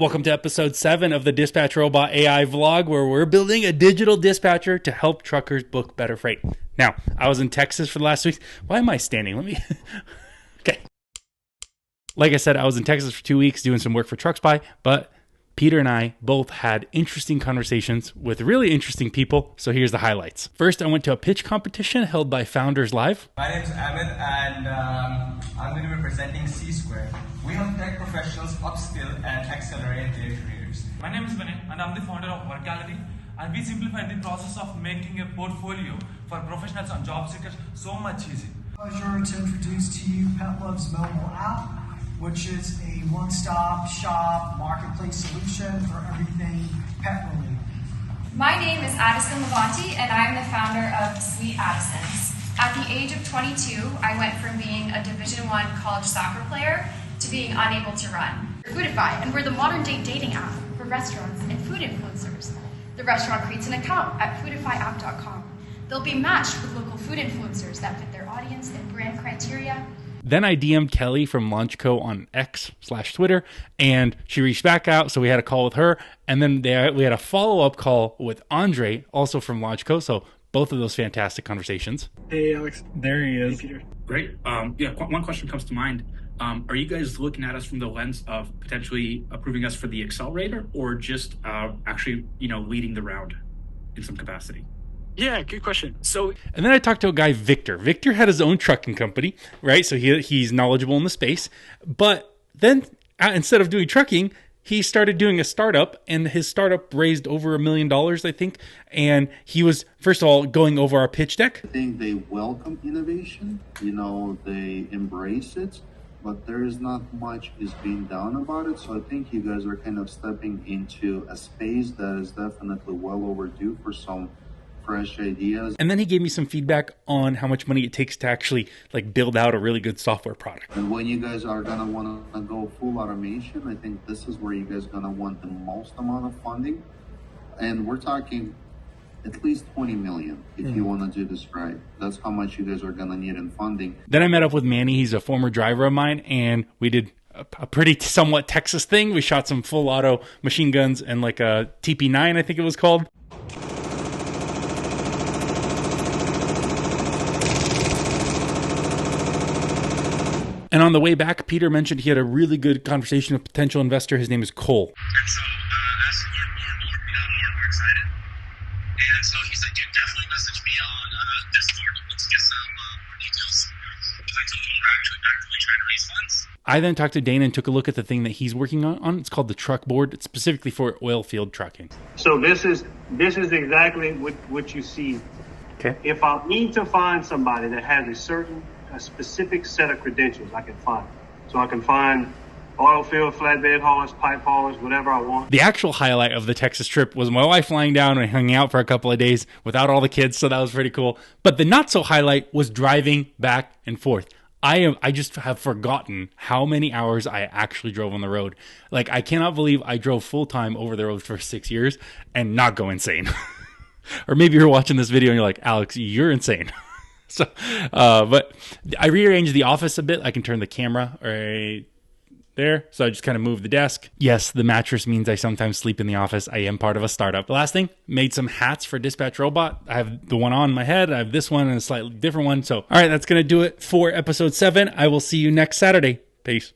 Welcome to episode 7 of the Dispatch Robot AI vlog, where we're building a digital dispatcher to help truckers book better freight. Now, I was in Texas for the last week. Why am I standing? Okay. Like I said, I was in Texas for 2 weeks doing some work for Truckstop, but Peter and I both had interesting conversations with really interesting people, so here's the highlights. First, I went to a pitch competition held by Founders Live. My name is Ahmed, and I'm going to be presenting C-Square. We help tech professionals upskill and accelerate their careers. My name is Vinay, and I'm the founder of Work Gallery, and we simplify the process of making a portfolio for professionals and job seekers so much easy. Pleasure to introduce to you PetLove's mobile app, which is a one-stop shop marketplace solution for everything pet related. My name is Addison Levanti, and I'm the founder of Sweet Addisons. At the age of 22, I went from being a Division I college soccer player to being unable to run. Foodify, and we're the modern-day dating app for restaurants and food influencers. The restaurant creates an account at foodifyapp.com. They'll be matched with local food influencers that fit their audience and brand criteria. Then I DM'd Kelly from LaunchCo on X/Twitter, and she reached back out, so we had a call with her. And then we had a follow-up call with Andre, also from LaunchCo, so both of those fantastic conversations. Hey, Alex. There he is. Hey, Peter. Great. One question comes to mind. Are you guys looking at us from the lens of potentially approving us for the accelerator, or just actually, leading the round in some capacity? Yeah, good question. So, and then I talked to a guy, Victor. Victor had his own trucking company, right? So he's knowledgeable in the space. But then instead of doing trucking, he started doing a startup, and his startup raised over $1 million, I think. And he was, first of all, going over our pitch deck. I think they welcome innovation. They embrace it, but there is not much is being done about it. So I think you guys are kind of stepping into a space that is definitely well overdue for some fresh ideas. And then he gave me some feedback on how much money it takes to actually build out a really good software product. And when you guys are gonna want to go full automation, I think this is where you guys gonna want the most amount of funding. And we're talking at least 20 million if you want to do this right. That's how much you guys are gonna need in funding. Then I met up with Manny. He's a former driver of mine, and we did a pretty somewhat Texas thing. We shot some full auto machine guns and a TP9, I think it was called. And on the way back, Peter mentioned he had a really good conversation with a potential investor. His name is Cole. And so as we learn more excited. And so he's like, dude, definitely message me on Discord. Let's get some more details. Because I told him we're actually actively trying to raise funds. I then talked to Dana and took a look at the thing that he's working on. It's called the Truckboard. It's specifically for oil field trucking. So this is exactly what you see. Okay. If I need to find somebody that has a specific set of credentials, I can find. So I can find oil field, flatbed haulers, pipe haulers, whatever I want. The actual highlight of the Texas trip was my wife flying down and hanging out for a couple of days without all the kids, so that was pretty cool. But the not so highlight was driving back and forth. I just have forgotten how many hours I actually drove on the road. I cannot believe I drove full time over the road for 6 years and not go insane. Or maybe you're watching this video and you're like, Alex, you're insane. So, but I rearranged the office a bit. I can turn the camera right there. So I just kind of moved the desk. Yes, the mattress means I sometimes sleep in the office. I am part of a startup. The last thing, made some hats for Dispatch Robot. I have the one on my head. I have this one and a slightly different one. So, all right, that's going to do it for episode 7. I will see you next Saturday. Peace.